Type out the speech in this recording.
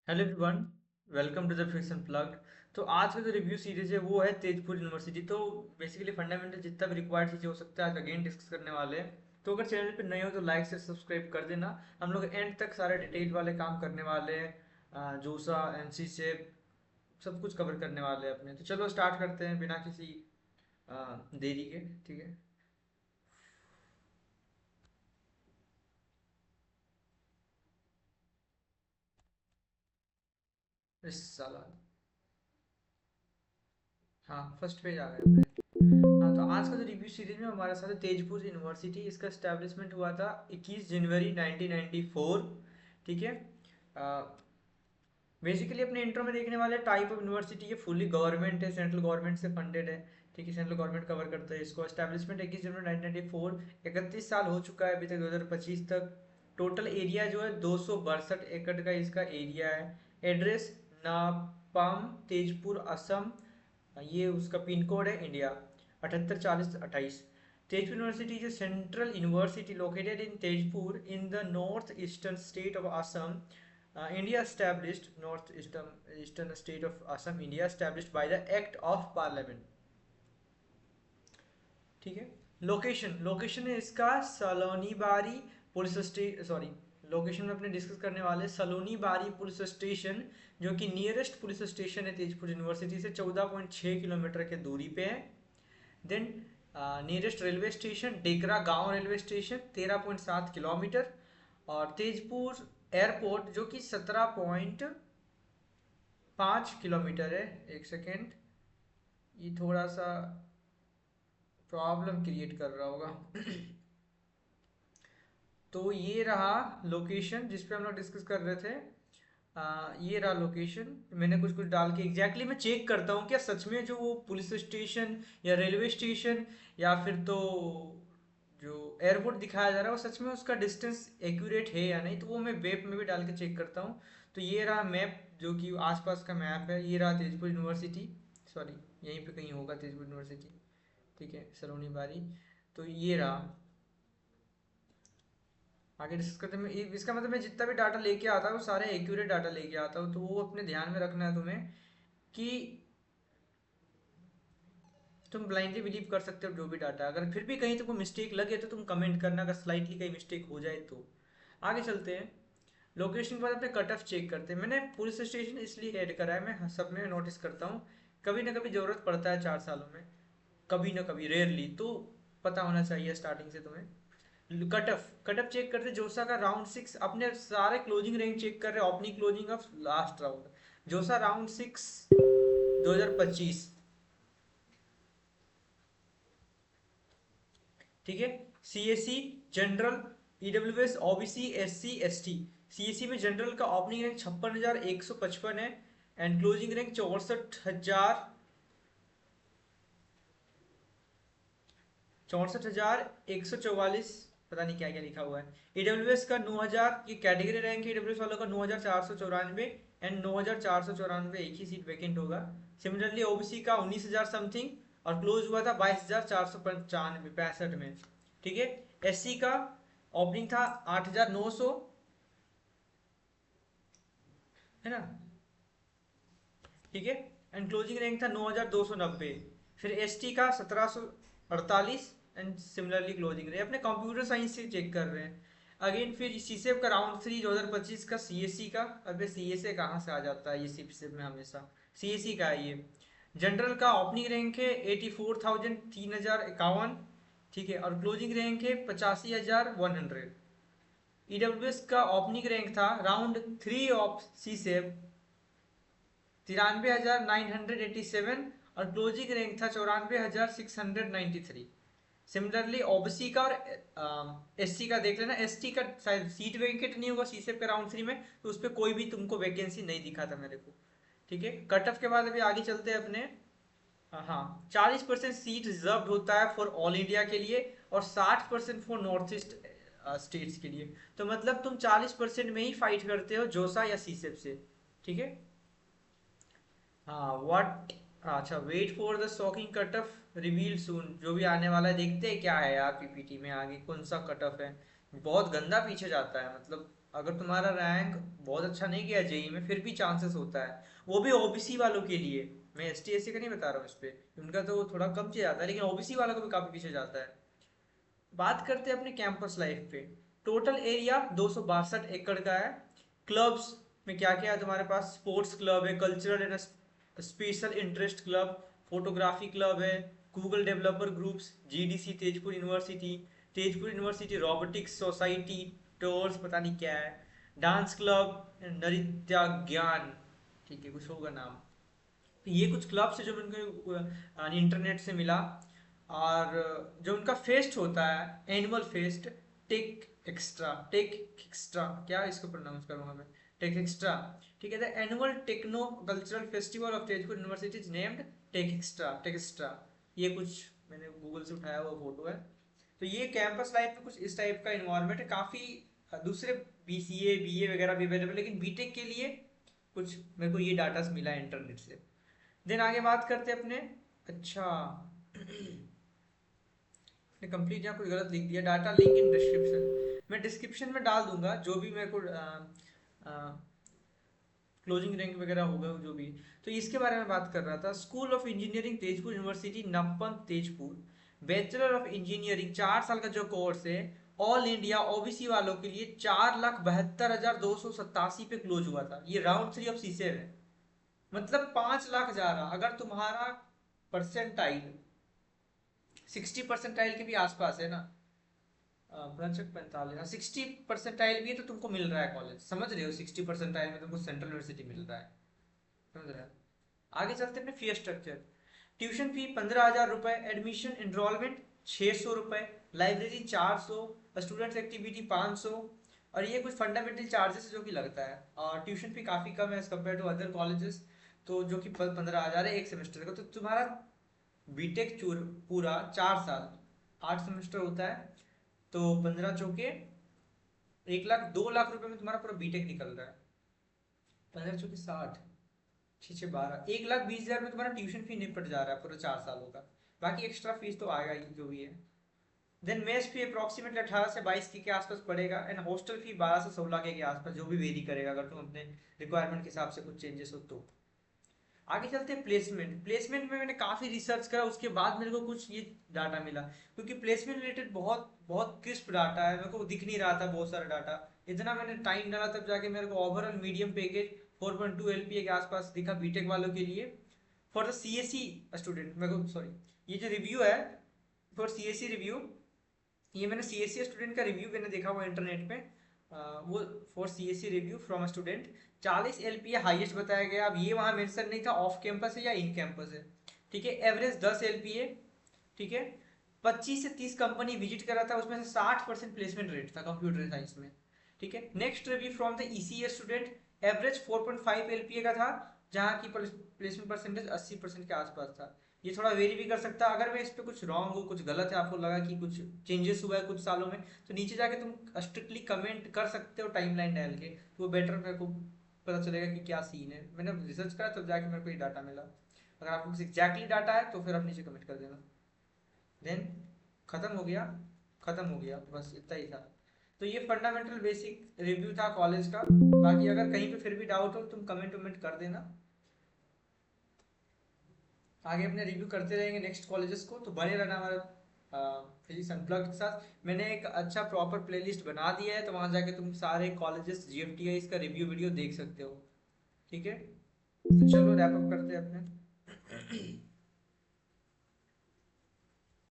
Hello everyone, welcome to the fix plugged. तो आज का जो रिव्यू सीरीज है वो है तेजपुर यूनिवर्सिटी। तो बेसिकली फंडामेंटल जितना भी रिक्वायर्ड चीज़ें हो सकता है आज अगेन डिस्कस करने वाले हैं। तो अगर चैनल पे नए हो तो लाइक से सब्सक्राइब कर देना। हम लोग एंड तक सारे डिटेल वाले काम करने वाले हैं। जोसा एनसी से सब कुछ कवर करने वाले हैं अपने। तो चलो स्टार्ट करते हैं बिना किसी देरी के। ठीक है। इस साल हाँ, फर्स्ट पेज आ गया अपने। हाँ, तो आज का जो रिव्यू सीरीज में हमारे साथ है तेजपुर यूनिवर्सिटी। इसका एस्टेब्लिशमेंट हुआ था 21 जनवरी 1994। ठीक है। बेसिकली अपने इंट्रो में देखने वाले टाइप ऑफ यूनिवर्सिटी ये फुली गवर्नमेंट है, सेंट्रल गवर्नमेंट से फंडेड है। ठीक है, सेंट्रल गवर्नमेंट कवर करता है इसको। एस्टेब्लिशमेंट 21 जनवरी 1994, 31 साल हो चुका है अभी तक, 2025 तक। टोटल एरिया जो है 262 एकड़ का इसका एरिया है। एड्रेस नापाम, तेजपुर, असम। ये उसका पिन कोड है India 784028। Tezpur university is central university located in Tezpur in the north eastern state of Assam. India established North Eastern state of Assam, India established by the Act of Parliament। ठीक है। Location location है इसका सलोनी बारी police station, sorry, location में अपने discuss करने वाले सलोनी बारी पुलिस स्टेशन, जो कि नियरेस्ट पुलिस स्टेशन है तेजपुर यूनिवर्सिटी से 14.6 किलोमीटर के दूरी पे है। देन नियरेस्ट रेलवे स्टेशन डेकरा गांव रेलवे स्टेशन 13.7 किलोमीटर। और तेजपुर एयरपोर्ट जो कि 17.5 किलोमीटर है। एक सेकेंड, ये थोड़ा सा प्रॉब्लम क्रिएट कर रहा होगा। तो ये रहा लोकेशन जिस पे हम लोग डिस्कस कर रहे थे। ये रहा लोकेशन। मैंने कुछ कुछ डाल के एग्जैक्टली मैं चेक करता हूँ क्या सच में जो वो पुलिस स्टेशन या रेलवे स्टेशन या फिर तो जो एयरपोर्ट दिखाया जा रहा है वो सच में उसका डिस्टेंस एक्यूरेट है या नहीं। तो वो मैं वेब में भी डाल के चेक करता हूँ। तो ये रहा मैप जो कि आसपास का मैप है। ये रहा तेजपुर यूनिवर्सिटी, सॉरी यहीं पे कहीं होगा तेजपुर यूनिवर्सिटी। ठीक है, सलोनी बारी। तो ये रहा। आगे डिस्कस करते हैं। इसका मतलब मैं जितना भी डाटा लेके आता हूँ सारे एक्यूरेट डाटा लेके आता हूँ। तो वो अपने ध्यान में रखना है तुम्हें कि तुम ब्लाइंडली बिलीव कर सकते हो जो भी डाटा। अगर फिर भी कहीं तुमको मिस्टेक लगे तो तुम कमेंट करना, अगर स्लाइटली कहीं मिस्टेक हो जाए तो। आगे चलते हैं। लोकेशन के बाद अपने कट ऑफ चेक करते हैं। मैंने पुलिस स्टेशन इसलिए ऐड करा है, मैं सब में नोटिस करता हूँ कभी ना कभी ज़रूरत पड़ता है 4 सालों में, कभी ना कभी रेयरली, तो पता होना चाहिए स्टार्टिंग से तुम्हें। कट ऑफ चेक करते हैं। जोसा का राउंड 6, अपने सारे क्लोजिंग रैंक चेक कर रहे हैं, opening closing of last round. जोसा राउंड 6 2025। ठीक है। CSC general, EWS, OBC, SC, ST. CSC में जनरल का ओपनिंग रैंक 56,155 है एंड क्लोजिंग रैंक 64,144। पता नहीं क्या क्या लिखा हुआ है। ईडब्ल्यूएस का 9,000, ये कैटेगरी रैंक है ईडब्ल्यूएस वालों का 9,494 एंड 9,494 एक ही सीट वैकेंट होगा। सिमिलरली ओबीसी का 19,000 समथिंग और क्लोज हुआ था 22,495 में। ठीक है। एससी का ओपनिंग था 8,900, है ना। ठीक है। एंड क्लोजिंग रैंक था 9,290। फिर एसटी का 1,748 एंड सिमिलरली क्लोजिंग रैंक। अपने कंप्यूटर साइंस से चेक कर रहे हैं। अगेन फिर सीसेप का राउंड 3 2025 का सीएससी का। अबे सीएसए कहाँ से आ जाता है ये सीसेप में हमेशा। सीएससी का है ये। जनरल का ओपनिंग रैंक है 84,000, 3,051। ठीक है। और क्लोजिंग रैंक है 85,100। ईडब्ल्यूएस का ओपनिंग रैंक था राउंड 3 ऑफ सी सेप 93,987 और क्लोजिंग रैंक था 94,693। सिमिलरली ओबीसी का और एससी का देख लेना। एसटी का शायद सीट वैकेंट नहीं होगा सीसेप के राउंड 3 में, तो उस पर कोई भी तुमको वैकेंसी नहीं दिखा था मेरे को। ठीक है। कट ऑफ के बाद अभी आगे चलते हैं अपने। हाँ, 40% सीट रिजर्व होता है फॉर ऑल इंडिया के लिए और 60% फॉर नॉर्थ ईस्ट स्टेट्स के लिए। तो मतलब तुम 40% में ही फाइट करते हो जोसा या सीसेप से। ठीक है। हाँ, व्हाट, अच्छा, wait for the shocking cut off reveal soon. जो भी आने वाला है देखते हैं क्या है यार पीपीटी में आगे कौन सा कट ऑफ है। बहुत गंदा पीछे जाता है मतलब। अगर तुम्हारा रैंक बहुत अच्छा नहीं गया जेई में, फिर भी चांसेस होता है, वो भी ओबीसी वालों के लिए। मैं एस टी एस सी का नहीं बता रहा हूँ इस पे, उनका तो थोड़ा कम चले जाता है, लेकिन ओबीसी वालों को भी काफी पीछे जाता है। बात करते हैं अपने कैंपस लाइफ पे। टोटल एरिया 262 एकड़ का है। क्लब्स में क्या क्या है तुम्हारे पास? स्पोर्ट्स क्लब है, cultural and special interest club, photography club है, Google developer groups, G D C Tezpur university, Tezpur university robotics society, tours पता नहीं क्या है, डांस क्लब, नृत्य ज्ञान, ठीक है कुछ होगा नाम। तो ये कुछ क्लब्स है जो उनको इंटरनेट से मिला। और जो उनका फेस्ट होता है, एनुअल फेस्ट, टेक एक्स्ट्रा, क्या इसको प्रोनाउंस करूंगा मैं, टेक एक्स्ट्रा, ठीक है। The annual techno cultural festival of Tezpur university is named tech extra. ये कुछ मैंने गूगल से उठाया हुआ फोटो है। तो ये कैंपस लाइफ में कुछ इस टाइप का इन्वायरमेंट है। काफ़ी दूसरे बीसीए बीए वगैरह भी अवेलेबल, लेकिन बीटेक के लिए कुछ मेरे को ये डाटा मिला है इंटरनेट से। देन आगे बात करते हैं अपने। अच्छा मैंने कंप्लीट यहाँ कुछ गलत लिख दिया, डाटा लिंक इन डिस्क्रिप्शन। मैं डिस्क्रिप्शन में डाल दूंगा जो भी मेरे को क्लोजिंग रैंक वगैरह होगा जो भी। तो इसके बारे में बात कर रहा था। School of engineering Tezpur university Napaam Tezpur, bachelor of engineering 4 साल का जो कोर्स है, ऑल इंडिया ओबीसी वालों के लिए 4,72,287 पे क्लोज हुआ था। ये राउंड 3 ऑफ सीसेट है, मतलब 5 लाख जा रहा। अगर तुम्हारा परसेंटाइल 60 परसेंटाइल के भी आसपास है ना, 60 परसेंटाइल भी है तो तुमको मिल रहा है कॉलेज, समझ रहे हो? 60 परसेंटाइल में तुमको सेंट्रल यूनिवर्सिटी मिल रहा है, समझ रहे हो? आगे चलते हैं अपने फी स्ट्रक्चर। ट्यूशन फी 15,000 रुपए, एडमिशन एनरोलमेंट 600 रुपए, लाइब्रेरी 400, स्टूडेंट्स एक्टिविटी 500, और ये कुछ फंडामेंटल चार्जेस जो कि लगता है। और ट्यूशन फी काफ़ी कम है as compare to other colleges, तो जो कि 15,000 है एक सेमेस्टर का। तो तुम्हारा बीटेक पूरा 4 साल, 8 सेमेस्टर होता है, तो 15 चौके 1 लाख, 2 लाख रुपए में तुम्हारा पूरा बीटेक निकल रहा है। 15 चौके 60, 6 6 12, 1,20,000 में तुम्हारा ट्यूशन फी निपट जा रहा है पूरे 4 सालों का। बाकी एक्स्ट्रा फीस तो आएगा ही जो भी है। देन मेस फी अप्रोक्सीमेटली 18 से 22 के आसपास पड़ेगा, एंड हॉस्टल फी 12 से 16 के आसपास, जो भी वेरी करेगा अगर तुम अपने रिक्वायरमेंट के हिसाब से कुछ चेंजेस हो तो। आगे चलते हैं प्लेसमेंट। प्लेसमेंट में मैंने काफ़ी रिसर्च करा, उसके बाद मेरे को कुछ ये डाटा मिला, क्योंकि प्लेसमेंट रिलेटेड बहुत बहुत क्रिस्प डाटा है, मेरे को दिख नहीं रहा था बहुत सारा डाटा। इतना मैंने टाइम डाला तब जाके मेरे को ओवरऑल मीडियम पैकेज 4.2 LPA के आसपास दिखा बीटेक वालों के लिए। फॉर द सीएससी स्टूडेंट मेरे को, सॉरी, ये जो रिव्यू है फॉर सीएससी रिव्यू, ये मैंने सीएससी स्टूडेंट का रिव्यू मैंने देखा हुआ इंटरनेट पे। वो for CSC review from student 40 LPA highest बताया गया। अब ये वहाँ मेंशन नहीं था ऑफ कैंपस है या इन कैंपस है, ठीक है। एवरेज 10 LPA, ठीक है। 25 से 30 कंपनी विजिट करा था, उसमें से 60% प्लेसमेंट रेट था कंप्यूटर साइंस में, ठीक है। Next review from the ECS student, average 4.5 LPA का था, जहाँ की प्लेसमेंट परसेंटेज 80% के आसपास था। ये थोड़ा वेरी भी कर सकता है। अगर मैं इस पर कुछ रॉन्ग हूँ, कुछ गलत है, आपको लगा कि कुछ चेंजेस हुआ है कुछ सालों में, तो नीचे जाके तुम स्ट्रिक्टली कमेंट कर सकते हो टाइमलाइन डाल के, तो वो बेटर मेरे को पता चलेगा कि क्या सीन है। मैंने रिसर्च करा तब जाके मेरे को ये डाटा मिला। अगर आपको कुछ एग्जैक्टली डाटा है तो फिर आप नीचे कमेंट कर देना। देन खत्म हो गया, खत्म हो गया, बस इतना ही था। तो ये फंडामेंटल बेसिक रिव्यू था कॉलेज का। बाकी अगर कहीं पे फिर भी डाउट हो तुम कमेंट वमेंट कर देना, आगे अपने रिव्यू करते रहेंगे नेक्स्ट कॉलेजेस को। तो बने रहना हमारा फिजिक्स अनप्लग्ड के साथ। मैंने एक अच्छा प्रॉपर प्लेलिस्ट बना दिया है, तो वहाँ जाके तुम सारे कॉलेजेस जीएफटीआई का रिव्यू वीडियो देख सकते हो, ठीक है। तो चलो रैप अप करते हैं अपने